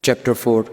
Chapter 4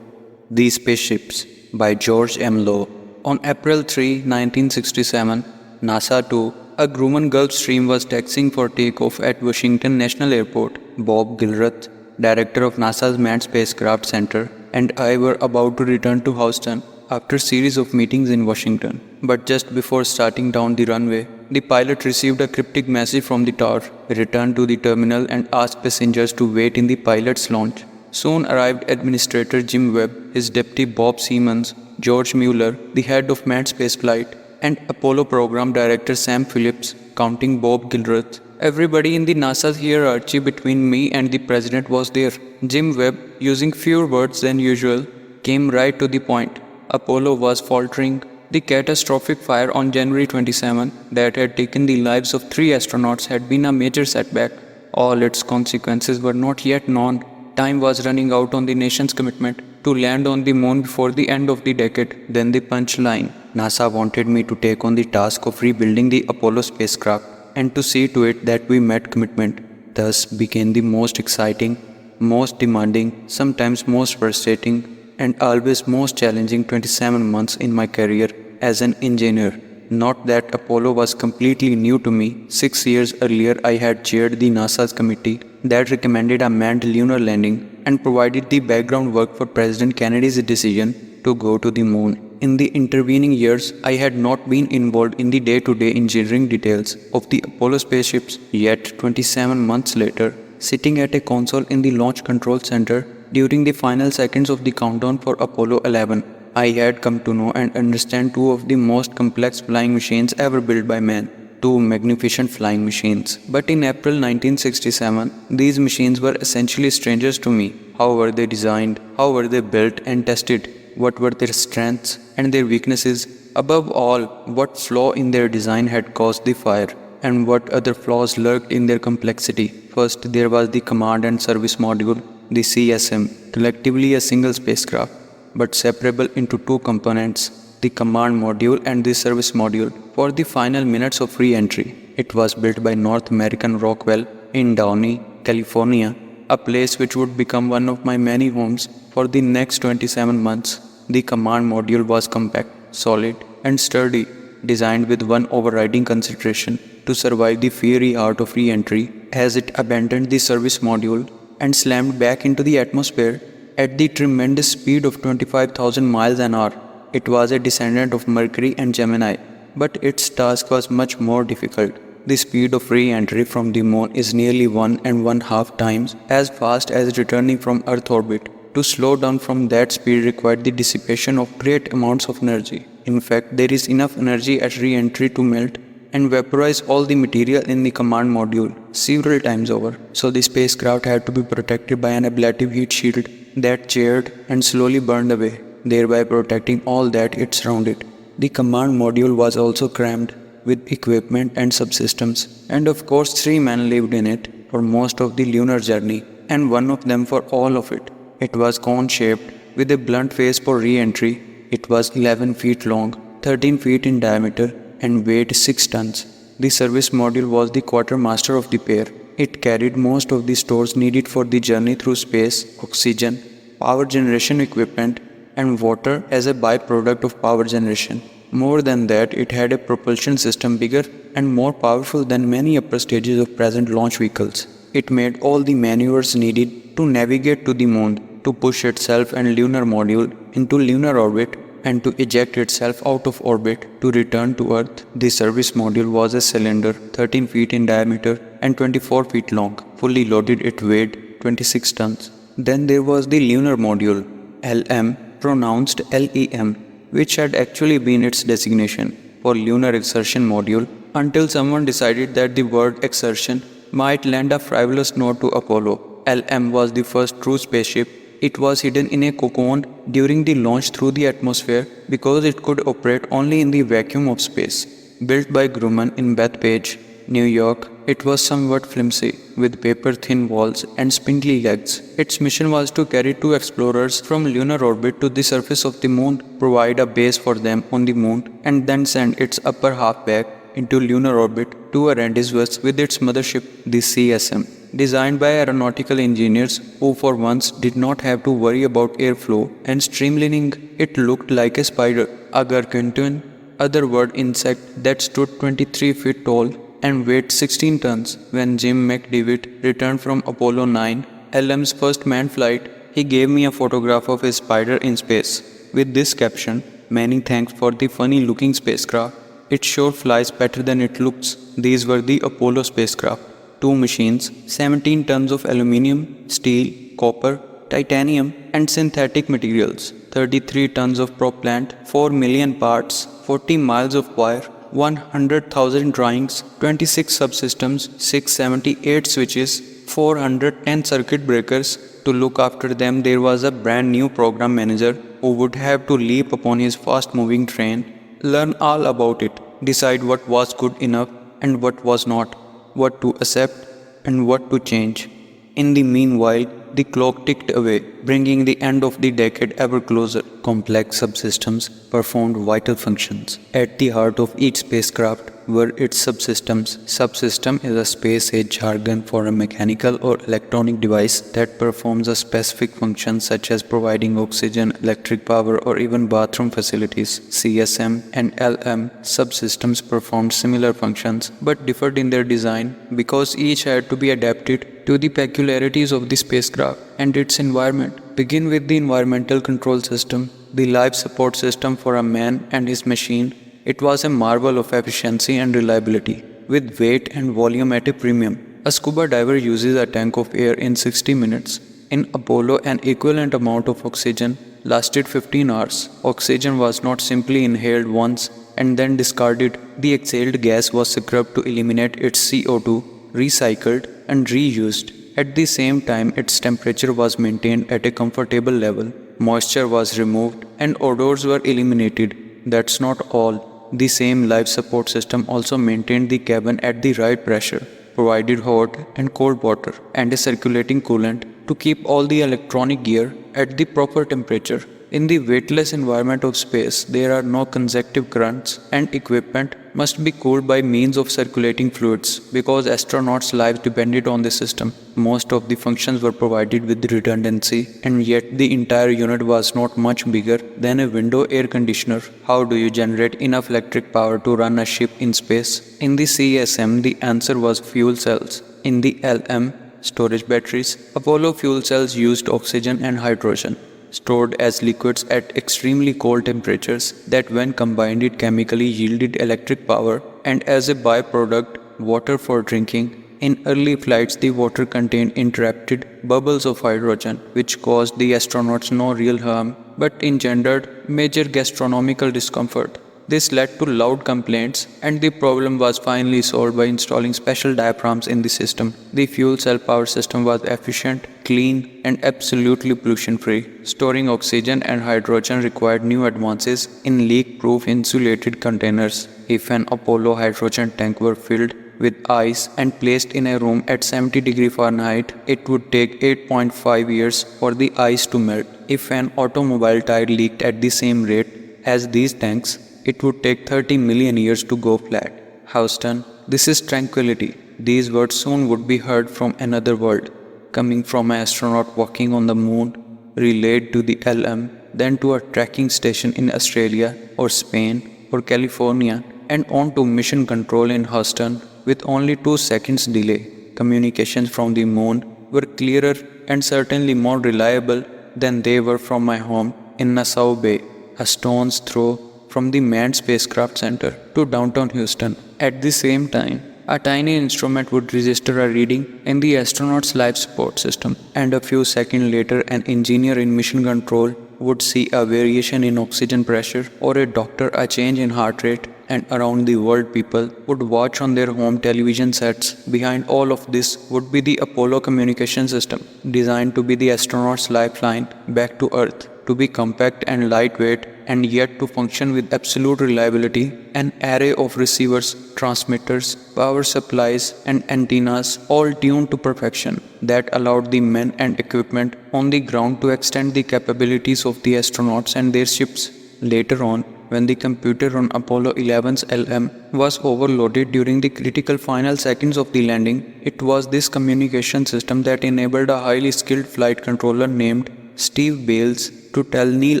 The Spaceships by George M. Lowe. On April 3, 1967, NASA 2, a Grumman Gulfstream was taxiing for takeoff at Washington National Airport. Bob Gilruth, director of NASA's Manned Spacecraft Center, and I were about to return to Houston after a series of meetings in Washington. But just before starting down the runway, the pilot received a cryptic message from the tower, returned to the terminal and asked passengers to wait in the pilot's lounge. Soon arrived Administrator Jim Webb, his deputy Bob Siemens, George Mueller, the head of manned spaceflight, and Apollo program director Sam Phillips, counting Bob Gilruth. Everybody in the NASA's hierarchy between me and the president was there. Jim Webb, using fewer words than usual, came right to the point. Apollo was faltering. The catastrophic fire on January 27 that had taken the lives of 3 astronauts had been a major setback. All its consequences were not yet known. Time was running out on the nation's commitment to land on the moon before the end of the decade. Then the punchline. NASA wanted me to take on the task of rebuilding the Apollo spacecraft and to see to it that we met commitment. Thus began the most exciting, most demanding, sometimes most frustrating, and always most challenging 27 months in my career as an engineer. Not that Apollo was completely new to me. 6 years earlier, I had chaired the NASA's committee that recommended a manned lunar landing and provided the background work for President Kennedy's decision to go to the moon. In the intervening years, I had not been involved in the day-to-day engineering details of the Apollo spaceships. Yet, 27 months later, sitting at a console in the Launch Control Center during the final seconds of the countdown for Apollo 11, I had come to know and understand two of the most complex flying machines ever built by man. Two magnificent flying machines. But in April 1967, these machines were essentially strangers to me. How were they designed? How were they built and tested? What were their strengths and their weaknesses? Above all, what flaw in their design had caused the fire? And what other flaws lurked in their complexity? First, there was the Command and Service Module, the CSM, collectively a single spacecraft, but separable into two components, the Command Module and the Service Module, for the final minutes of re-entry. It was built by North American Rockwell in Downey, California, a place which would become one of my many homes for the next 27 months. The Command Module was compact, solid, and sturdy, designed with one overriding consideration: to survive the fiery art of re-entry, as it abandoned the Service Module and slammed back into the atmosphere at the tremendous speed of 25,000 miles an hour. It was a descendant of Mercury and Gemini, but its task was much more difficult. The speed of re-entry from the moon is nearly 1.5 times as fast as returning from Earth orbit. To slow down from that speed required the dissipation of great amounts of energy. In fact, there is enough energy at re-entry to melt and vaporize all the material in the Command Module several times over. So the spacecraft had to be protected by an ablative heat shield that charred and slowly burned away, thereby protecting all that it surrounded. The Command Module was also crammed with equipment and subsystems, and of course 3 men lived in it for most of the lunar journey, and one of them for all of it. It was cone-shaped with a blunt face for re-entry. It was 11 feet long, 13 feet in diameter, and weighed 6 tons. The Service Module was the quartermaster of the pair. It carried most of the stores needed for the journey through space: oxygen, power generation equipment, and water as a byproduct of power generation. More than that, it had a propulsion system bigger and more powerful than many upper stages of present launch vehicles. It made all the maneuvers needed to navigate to the moon, to push itself and lunar module into lunar orbit, and to eject itself out of orbit to return to Earth. The Service Module was a cylinder 13 feet in diameter and 24 feet long. Fully loaded, it weighed 26 tons. Then there was the Lunar Module, LM, pronounced LEM, which had actually been its designation for Lunar Exertion Module until someone decided that the word exertion might lend a frivolous note to Apollo. LM was the first true spaceship. It was hidden in a cocoon during the launch through the atmosphere because it could operate only in the vacuum of space. Built by Grumman in Bethpage, New York, it was somewhat flimsy, with paper-thin walls and spindly legs. Its mission was to carry 2 explorers from lunar orbit to the surface of the moon, provide a base for them on the moon, and then send its upper half back into lunar orbit to a rendezvous with its mothership, the CSM. Designed by aeronautical engineers who for once did not have to worry about airflow and streamlining, it looked like a spider, a gargantuan, otherworld insect that stood 23 feet tall and weighed 16 tons. When Jim McDivitt returned from Apollo 9, LM's first manned flight, he gave me a photograph of a spider in space. With this caption, "Many thanks for the funny looking spacecraft. It sure flies better than it looks." These were the Apollo spacecraft. Two machines, 17 tons of aluminium, steel, copper, titanium, and synthetic materials, 33 tons of propellant, 4 million parts, 40 miles of wire, 100,000 drawings, 26 subsystems, 678 switches, 410 circuit breakers. To look after them, there was a brand new program manager who would have to leap upon his fast moving train, learn all about it, decide what was good enough and what was not, what to accept and what to change. In the meanwhile, the clock ticked away, bringing the end of the decade ever closer. Complex subsystems performed vital functions. At the heart of each spacecraft were its subsystems. Subsystem is a space-age jargon for a mechanical or electronic device that performs a specific function such as providing oxygen, electric power, or even bathroom facilities. CSM and LM subsystems performed similar functions but differed in their design because each had to be adapted to the peculiarities of the spacecraft and its environment. Begin with the environmental control system, the life support system for a man and his machine. It was a marvel of efficiency and reliability, with weight and volume at a premium. A scuba diver uses a tank of air in 60 minutes. In Apollo, an equivalent amount of oxygen lasted 15 hours. Oxygen was not simply inhaled once and then discarded. The exhaled gas was scrubbed to eliminate its CO2, recycled and reused. At the same time, its temperature was maintained at a comfortable level. Moisture was removed and odors were eliminated. That's not all. The same life support system also maintained the cabin at the right pressure, provided hot and cold water, and a circulating coolant to keep all the electronic gear at the proper temperature. In the weightless environment of space, there are no consecutive currents, and equipment must be cooled by means of circulating fluids because astronauts' lives depended on the system. Most of the functions were provided with redundancy, and yet the entire unit was not much bigger than a window air conditioner. How do you generate enough electric power to run a ship in space? In the CSM, the answer was fuel cells. In the LM, storage batteries. Apollo fuel cells used oxygen and hydrogen, stored as liquids at extremely cold temperatures that when combined it chemically yielded electric power and as a byproduct water for drinking. In early flights, the water contained interrupted bubbles of hydrogen which caused the astronauts no real harm but engendered major gastronomical discomfort. This led to loud complaints, and the problem was finally solved by installing special diaphragms in the system. The fuel cell power system was efficient, clean, and absolutely pollution-free. Storing oxygen and hydrogen required new advances in leak-proof insulated containers. If an Apollo hydrogen tank were filled with ice and placed in a room at 70 degrees Fahrenheit, it would take 8.5 years for the ice to melt. If an automobile tire leaked at the same rate as these tanks, it would take 30 million years to go flat. Houston, this is tranquility. These words soon would be heard from another world, coming from an astronaut walking on the moon, relayed to the LM, then to a tracking station in Australia or Spain or California, and on to mission control in Houston with only 2 seconds delay. Communications from the moon were clearer and certainly more reliable than they were from my home in Nassau Bay, a stone's throw from the manned spacecraft center to downtown Houston. At the same time, a tiny instrument would register a reading in the astronaut's life support system, and a few seconds later an engineer in mission control would see a variation in oxygen pressure or a doctor a change in heart rate, and around the world people would watch on their home television sets. Behind all of this would be the Apollo communication system, designed to be the astronaut's lifeline back to Earth, to be compact and lightweight and yet to function with absolute reliability. An array of receivers, transmitters, power supplies and antennas all tuned to perfection that allowed the men and equipment on the ground to extend the capabilities of the astronauts and their ships. Later on, when the computer on Apollo 11's LM was overloaded during the critical final seconds of the landing. It was this communication system that enabled a highly skilled flight controller named Steve Bales to tell Neil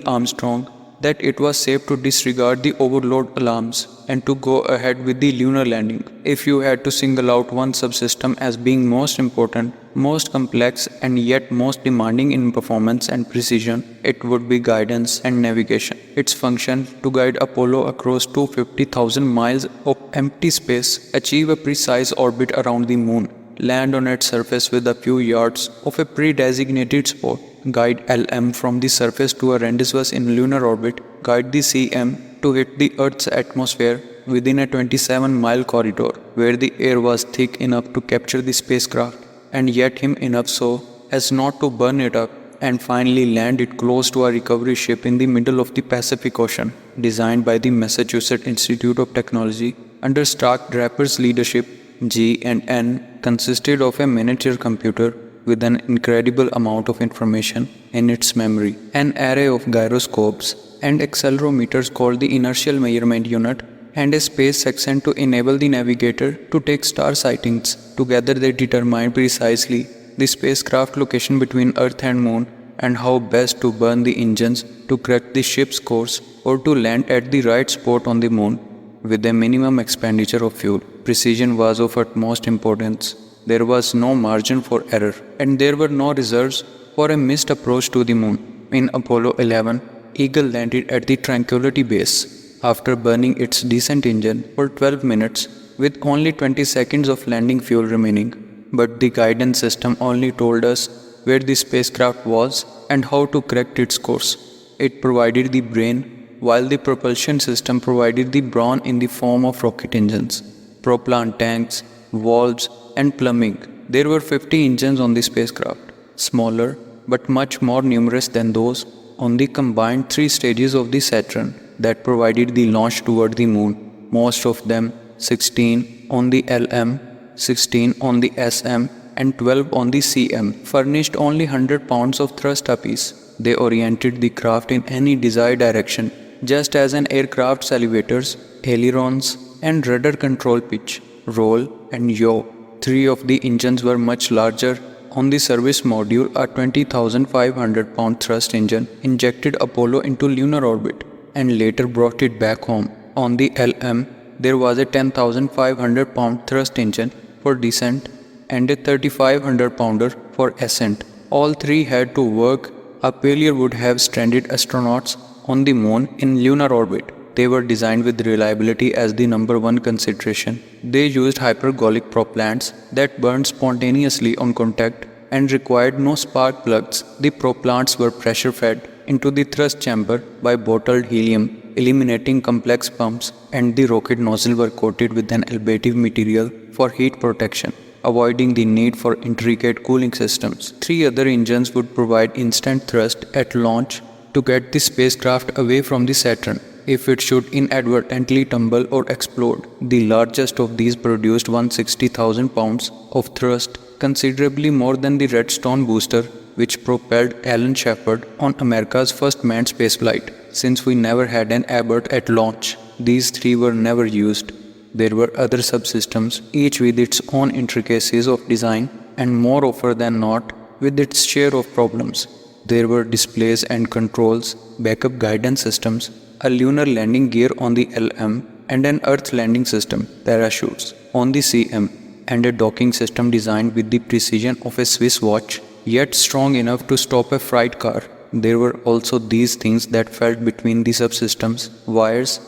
Armstrong that it was safe to disregard the overload alarms and to go ahead with the lunar landing. If you had to single out one subsystem as being most important, most complex, and yet most demanding in performance and precision, it would be guidance and navigation. Its function to guide Apollo across 250,000 miles of empty space, achieve a precise orbit around the moon, land on its surface with a few yards of a pre-designated spot, guide LM from the surface to a rendezvous in lunar orbit, guide the CM to hit the Earth's atmosphere within a 27-mile corridor where the air was thick enough to capture the spacecraft and yet him enough so as not to burn it up, and finally land it close to a recovery ship in the middle of the Pacific Ocean, designed by the Massachusetts Institute of Technology under Stark Draper's leadership. G&N consisted of a miniature computer with an incredible amount of information in its memory, an array of gyroscopes and accelerometers called the Inertial Measurement Unit, and a space section to enable the navigator to take star sightings. Together they determined precisely the spacecraft location between Earth and Moon and how best to burn the engines to correct the ship's course or to land at the right spot on the Moon with a minimum expenditure of fuel. Precision was of utmost importance. There was no margin for error, and there were no reserves for a missed approach to the Moon. In Apollo 11, Eagle landed at the Tranquility Base after burning its descent engine for 12 minutes with only 20 seconds of landing fuel remaining. But the guidance system only told us where the spacecraft was and how to correct its course. It provided the brain, while the propulsion system provided the brawn in the form of rocket engines, propellant tanks, valves, and plumbing. There were 50 engines on the spacecraft, smaller but much more numerous than those on the combined 3 stages of the Saturn that provided the launch toward the Moon. Most of them, 16 on the LM, 16 on the SM, and 12 on the CM, furnished only 100 pounds of thrust apiece. They oriented the craft in any desired direction, just as an aircraft's elevators, ailerons, and rudder control pitch, roll, and yaw. 3 of the engines were much larger. On the service module, a 20,500-pound thrust engine injected Apollo into lunar orbit and later brought it back home. On the LM, there was a 10,500-pound thrust engine for descent and a 3,500-pounder for ascent. All 3 had to work. A failure would have stranded astronauts on the Moon in lunar orbit. They were designed with reliability as the number one consideration. They used hypergolic propellants that burned spontaneously on contact and required no spark plugs. The propellants were pressure fed into the thrust chamber by bottled helium, eliminating complex pumps, and the rocket nozzle were coated with an ablative material for heat protection, avoiding the need for intricate cooling systems. 3 other engines would provide instant thrust at launch to get the spacecraft away from the Saturn if it should inadvertently tumble or explode. The largest of these produced 160,000 pounds of thrust, considerably more than the Redstone booster, which propelled Alan Shepard on America's first manned spaceflight. Since we never had an abort at launch, these 3 were never used. There were other subsystems, each with its own intricacies of design and more often than not with its share of problems. There were displays and controls, backup guidance systems, a lunar landing gear on the LM, and an Earth landing system, parachutes, on the CM, and a docking system designed with the precision of a Swiss watch, yet strong enough to stop a freight car. There were also these things that fell between the subsystems: wires,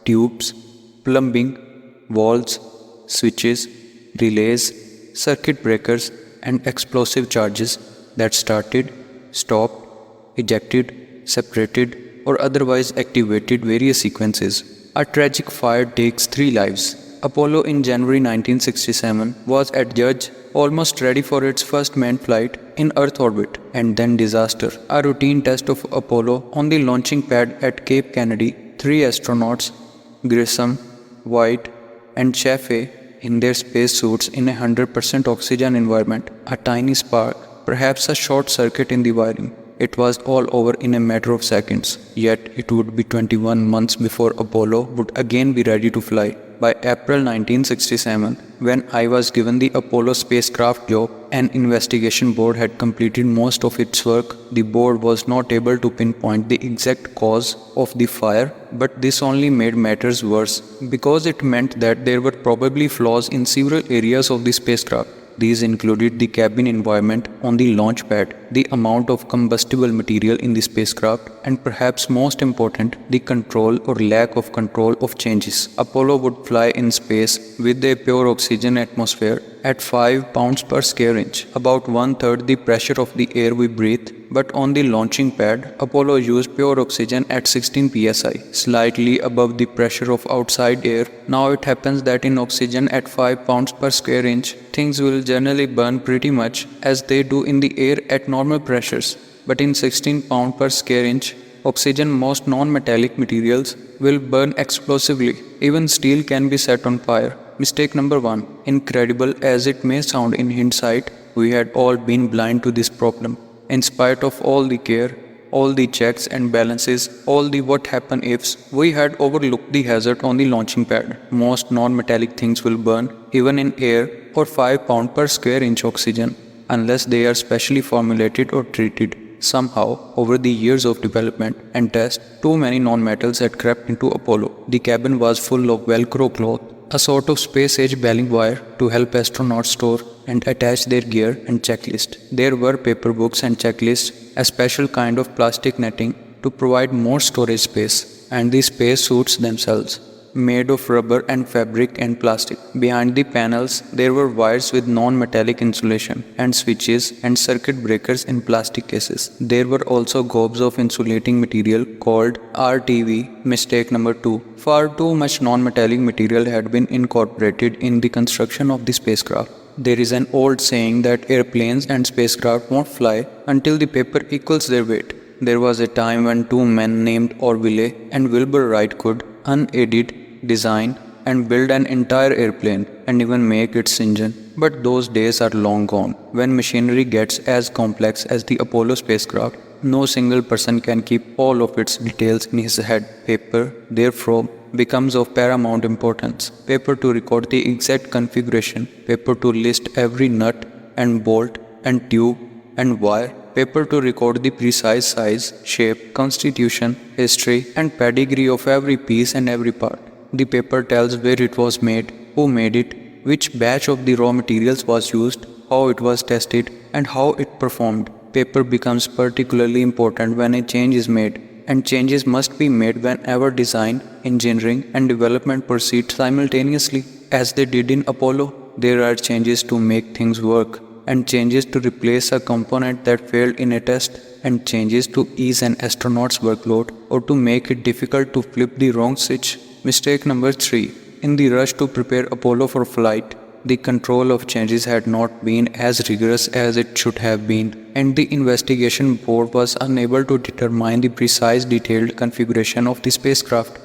tubes, plumbing, valves, switches, relays, circuit breakers, and explosive charges that started, stopped, ejected, separated, or otherwise activated various sequences. A tragic fire takes 3 lives. Apollo in January 1967 was adjudged almost ready for its first manned flight in Earth orbit, and then disaster. A routine test of Apollo on the launching pad at Cape Kennedy, 3 astronauts, Grissom, White, and Chaffee, in their spacesuits in a 100% oxygen environment. A tiny spark, perhaps a short circuit in the wiring, It was all over in a matter of seconds, yet it would be 21 months before Apollo would again be ready to fly. By April 1967, when I was given the Apollo spacecraft job, an investigation board had completed most of its work. The board was not able to pinpoint the exact cause of the fire, but this only made matters worse because it meant that there were probably flaws in several areas of the spacecraft. These included the cabin environment on the launch pad, the amount of combustible material in the spacecraft, and perhaps most important, the control or lack of control of changes. Apollo would fly in space with a pure oxygen atmosphere at 5 pounds per square inch, about one-third the pressure of the air we breathe. But on the launching pad, Apollo used pure oxygen at 16 psi, slightly above the pressure of outside air. Now it happens that in oxygen at 5 pounds per square inch, things will generally burn pretty much as they do in the air at normal pressures. But in 16 pounds per square inch, oxygen, most non-metallic materials will burn explosively. Even steel can be set on fire. Mistake number 1. Incredible as it may sound in hindsight, we had all been blind to this problem. In spite of all the care, all the checks and balances, all the what happen ifs, we had overlooked the hazard on the launching pad. Most non-metallic things will burn, even in air or 5 pounds per square inch oxygen, unless they are specially formulated or treated. Somehow, over the years of development and test, too many non-metals had crept into Apollo. The cabin was full of Velcro cloth, a sort of space-age baling wire to help astronauts store and attach their gear and checklist. There were paper books and checklists, a special kind of plastic netting to provide more storage space, and the space suits themselves, made of rubber and fabric and plastic. Behind the panels, there were wires with non-metallic insulation and switches and circuit breakers in plastic cases. There were also gobs of insulating material called RTV. Mistake number 2. Far too much non-metallic material had been incorporated in the construction of the spacecraft. There is an old saying that airplanes and spacecraft won't fly until the paper equals their weight. There was a time when two men named Orville and Wilbur Wright could, unaided, design and build an entire airplane and even make its engine. But those days are long gone. When machinery gets as complex as the Apollo spacecraft, no single person can keep all of its details in his head. Paper, therefore, becomes of paramount importance. Paper to record the exact configuration, paper to list every nut and bolt and tube and wire, paper to record the precise size, shape, constitution, history and pedigree of every piece and every part. The paper tells where it was made, who made it, which batch of the raw materials was used, how it was tested and how it performed. Paper becomes particularly important when a change is made, and changes must be made whenever design, engineering and development proceed simultaneously. As they did in Apollo, there are changes to make things work, and changes to replace a component that failed in a test, and changes to ease an astronaut's workload or to make it difficult to flip the wrong switch. Mistake number 3. In the rush to prepare Apollo for flight, the control of changes had not been as rigorous as it should have been, and the investigation board was unable to determine the precise detailed configuration of the spacecraft,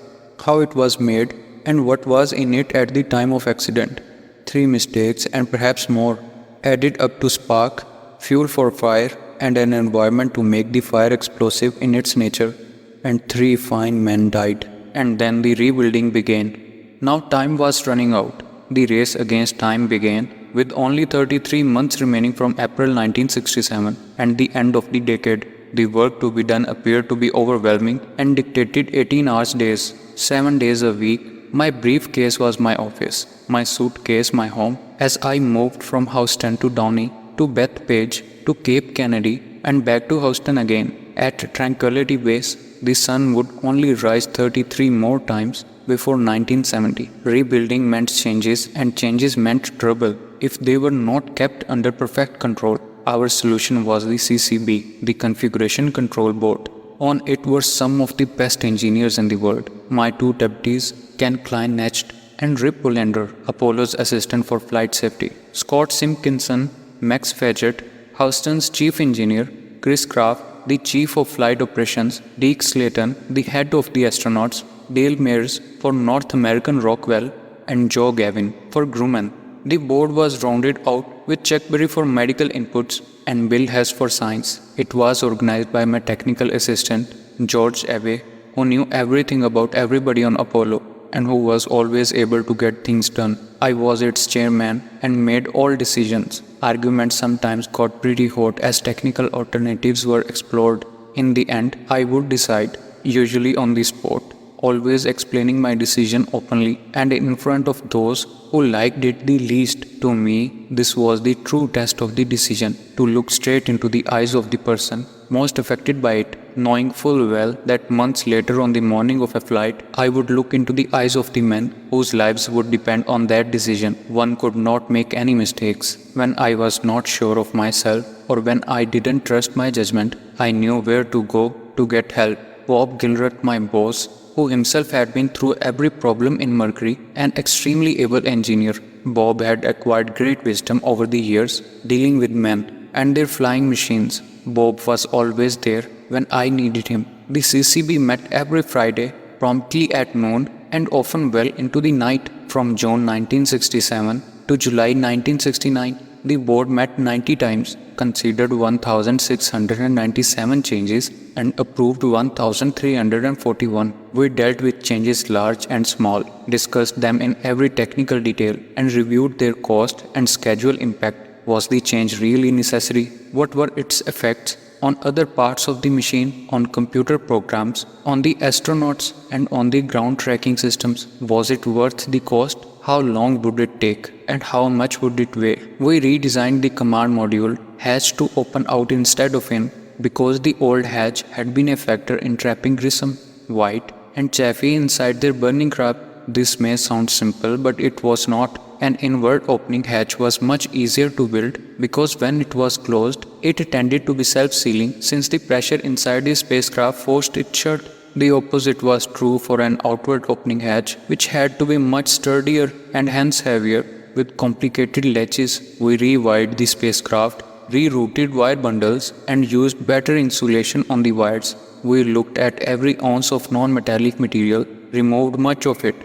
how it was made, and what was in it at the time of accident. 3 mistakes and perhaps more added up to spark, fuel for fire, and an environment to make the fire explosive in its nature. And 3 fine men died. And then the rebuilding began. Now time was running out. The race against time began, with only 33 months remaining from April 1967 and the end of the decade. The work to be done appeared to be overwhelming and dictated 18-hour days, 7 days a week. My briefcase was my office, my suitcase my home. As I moved from Houston to Downey, to Bethpage, to Cape Kennedy, and back to Houston again, at Tranquility Base, the sun would only rise 33 more times before 1970. Rebuilding meant changes, and changes meant trouble if they were not kept under perfect control. Our solution was the CCB, the Configuration Control Board. On it were some of the best engineers in the world. My 2 deputies, Ken Kleinnecht and Rip Bullender, Apollo's assistant for flight safety, Scott Simpkinson, Max Fadgett, Houston's chief engineer, Chris Kraft, the chief of flight operations, Deke Slayton, the head of the astronauts, Dale Mears for North American Rockwell, and Joe Gavin for Grumman. The board was rounded out with Chuck Berry for medical inputs, and Bill has for science. It was organized by my technical assistant, George Abbey, who knew everything about everybody on Apollo and who was always able to get things done. I was its chairman and made all decisions. Arguments sometimes got pretty hot as technical alternatives were explored. In the end, I would decide, usually on the spot, always explaining my decision openly and in front of those who liked it the least. To me, this was the true test of the decision, to look straight into the eyes of the person most affected by it, knowing full well that months later on the morning of a flight, I would look into the eyes of the men whose lives would depend on that decision. One could not make any mistakes. When I was not sure of myself or when I didn't trust my judgment, I knew where to go to get help. Bob Gilruth, my boss, who himself had been through every problem in Mercury, an extremely able engineer. Bob had acquired great wisdom over the years dealing with men and their flying machines. Bob was always there when I needed him. The CCB met every Friday, promptly at noon and often well into the night. From June 1967 to July 1969, the board met 90 times, considered 1,697 changes and approved 1,341. We dealt with changes large and small, discussed them in every technical detail and reviewed their cost and schedule impact. Was the change really necessary? What were its effects on other parts of the machine, on computer programs, on the astronauts, and on the ground tracking systems? Was it worth the cost? How long would it take? And how much would it weigh? We redesigned the command module hatch to open out instead of in, because the old hatch had been a factor in trapping Grissom, White, and Chaffee inside their burning craft. This may sound simple, but it was not. An inward opening hatch was much easier to build because when it was closed, it tended to be self-sealing since the pressure inside the spacecraft forced it shut. The opposite was true for an outward opening hatch, which had to be much sturdier and hence heavier. With complicated latches, we rewired the spacecraft, rerouted wire bundles, and used better insulation on the wires. We looked at every ounce of non-metallic material, removed much of it,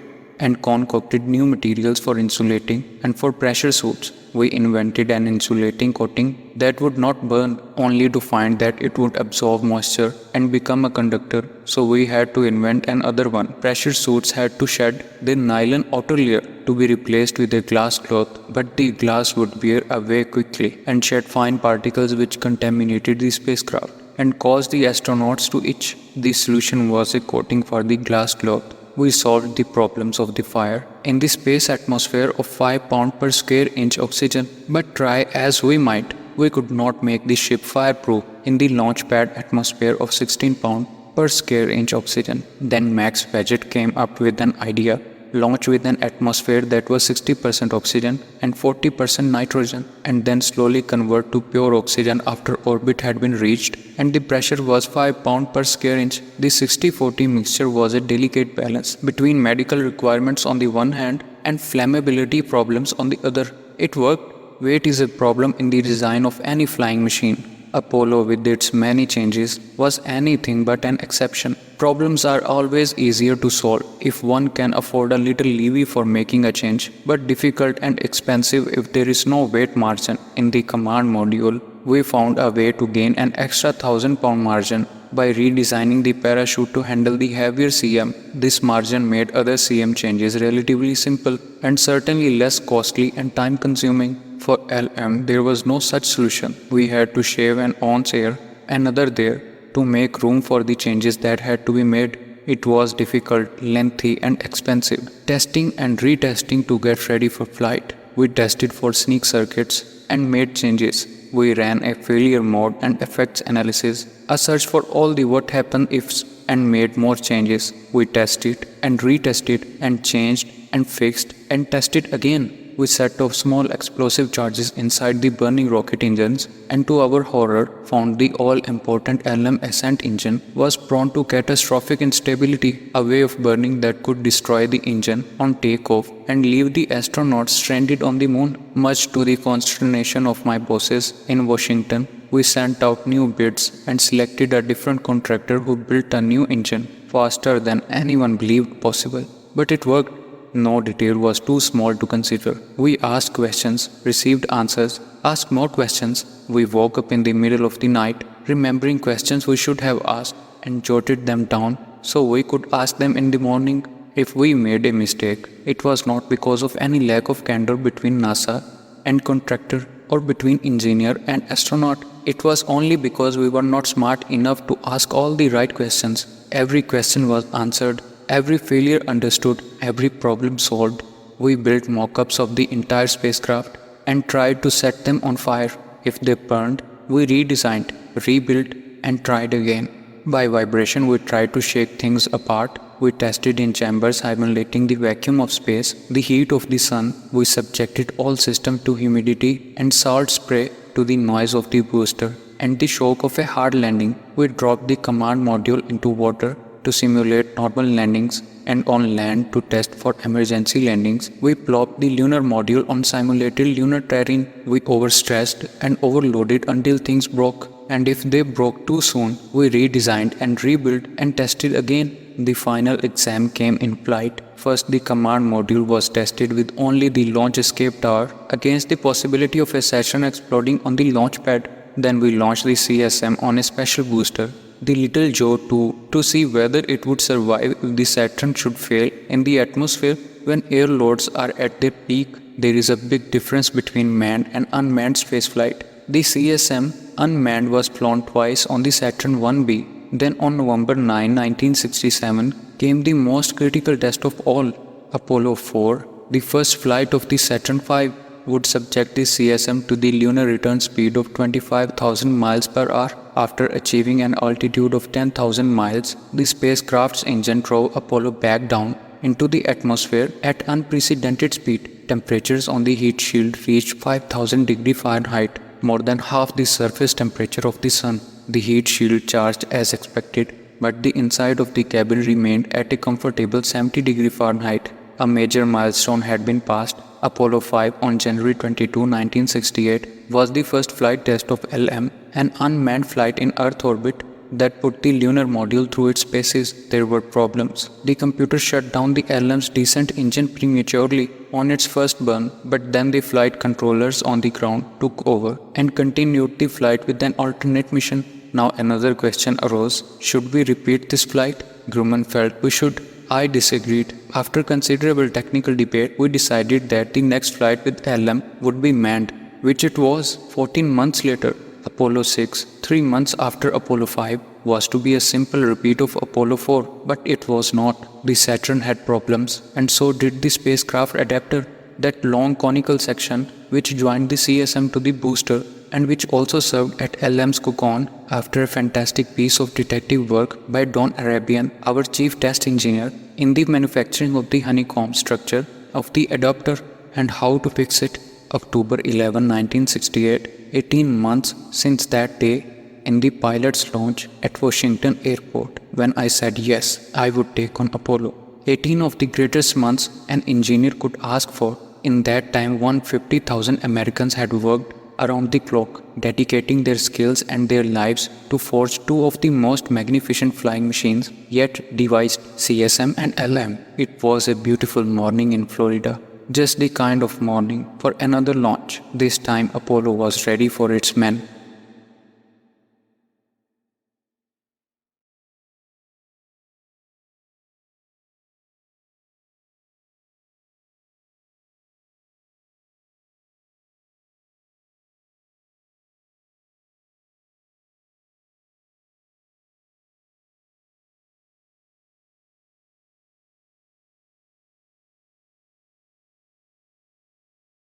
and concocted new materials for insulating and for pressure suits. We invented an insulating coating that would not burn, only to find that it would absorb moisture and become a conductor, so we had to invent another one. Pressure suits had to shed their nylon outer layer to be replaced with a glass cloth, but the glass would wear away quickly and shed fine particles which contaminated the spacecraft and caused the astronauts to itch. The solution was a coating for the glass cloth. We solved the problems of the fire in the space atmosphere of 5 pounds per square inch oxygen, but try as we might, we could not make the ship fireproof in the launch pad atmosphere of 16 pounds per square inch oxygen. Then Max Paget came up with an idea: launch with an atmosphere that was 60% oxygen and 40% nitrogen, and then slowly convert to pure oxygen after orbit had been reached and the pressure was 5 pounds per square inch. The 60-40 mixture was a delicate balance between medical requirements on the one hand and flammability problems on the other. It worked. Weight is a problem in the design of any flying machine. Apollo, with its many changes, was anything but an exception. Problems are always easier to solve if one can afford a little leeway for making a change, but difficult and expensive if there is no weight margin. In the command module, we found a way to gain an extra 1,000-pound margin by redesigning the parachute to handle the heavier CM. This margin made other CM changes relatively simple and certainly less costly and time-consuming. For LM, there was no such solution. We had to shave an ounce here, another there, to make room for the changes that had to be made. It was difficult, lengthy, and expensive. Testing and retesting to get ready for flight. We tested for sneak circuits and made changes. We ran a failure mode and effects analysis, a search for all the what happened ifs, and made more changes. We tested and retested and changed and fixed and tested again. We set off small explosive charges inside the burning rocket engines, and to our horror found the all-important LM ascent engine was prone to catastrophic instability, a way of burning that could destroy the engine on takeoff and leave the astronauts stranded on the moon. Much to the consternation of my bosses in Washington, we sent out new bids and selected a different contractor who built a new engine faster than anyone believed possible. But it worked. No detail was too small to consider. We asked questions, received answers, asked more questions. We woke up in the middle of the night, remembering questions we should have asked, and jotted them down so we could ask them in the morning. If we made a mistake, it was not because of any lack of candor between NASA and contractor or between engineer and astronaut. It was only because we were not smart enough to ask all the right questions. Every question was answered, every failure understood, every problem solved. We built mock-ups of the entire spacecraft and tried to set them on fire. If they burned, we redesigned, rebuilt, and tried again. By vibration, we tried to shake things apart. We tested in chambers simulating the vacuum of space, the heat of the sun. We subjected all systems to humidity and salt spray, to the noise of the booster and the shock of a hard landing. We dropped the command module into water to simulate normal landings, and on land to test for emergency landings. We plopped the lunar module on simulated lunar terrain. We overstressed and overloaded until things broke. And if they broke too soon, we redesigned and rebuilt and tested again. The final exam came in flight. First, the command module was tested with only the launch escape tower against the possibility of a Saturn exploding on the launch pad. Then we launched the CSM on a special booster, the Little Joe 2, to see whether it would survive if the Saturn should fail in the atmosphere. When air loads are at their peak, there is a big difference between manned and unmanned spaceflight. The CSM unmanned was flown twice on the Saturn 1B. Then on November 9, 1967, came the most critical test of all. Apollo 4, the first flight of the Saturn V, would subject the CSM to the lunar return speed of 25,000 miles per hour. After achieving an altitude of 10,000 miles, the spacecraft's engine drove Apollo back down into the atmosphere at unprecedented speed. Temperatures on the heat shield reached 5,000 degrees Fahrenheit, more than half the surface temperature of the sun. The heat shield charged as expected, but the inside of the cabin remained at a comfortable 70 degrees Fahrenheit. A major milestone had been passed. Apollo 5 on January 22, 1968 was the first flight test of LM, an unmanned flight in Earth orbit that put the lunar module through its paces. There were problems. The computer shut down the LM's descent engine prematurely on its first burn, but then the flight controllers on the ground took over and continued the flight with an alternate mission. Now another question arose. Should we repeat this flight? Grumman felt we should. I disagreed. After considerable technical debate, we decided that the next flight with LM would be manned, which it was 14 months later. Apollo 6, 3 months after Apollo 5, was to be a simple repeat of Apollo 4, but it was not. The Saturn had problems, and so did the spacecraft adapter, that long conical section which joined the CSM to the booster and which also served at LM's Cocoon. After a fantastic piece of detective work by Don Arabian, our chief test engineer, in the manufacturing of the honeycomb structure of the adapter and how to fix it, October 11, 1968, 18 months since that day in the pilot's lounge at Washington Airport, when I said yes, I would take on Apollo. 18 of the greatest months an engineer could ask for. In that time, 150,000 Americans had worked around the clock, dedicating their skills and their lives to forge two of the most magnificent flying machines yet devised, CSM and LM. It was a beautiful morning in Florida, just the kind of morning for another launch. This time Apollo was ready for its men.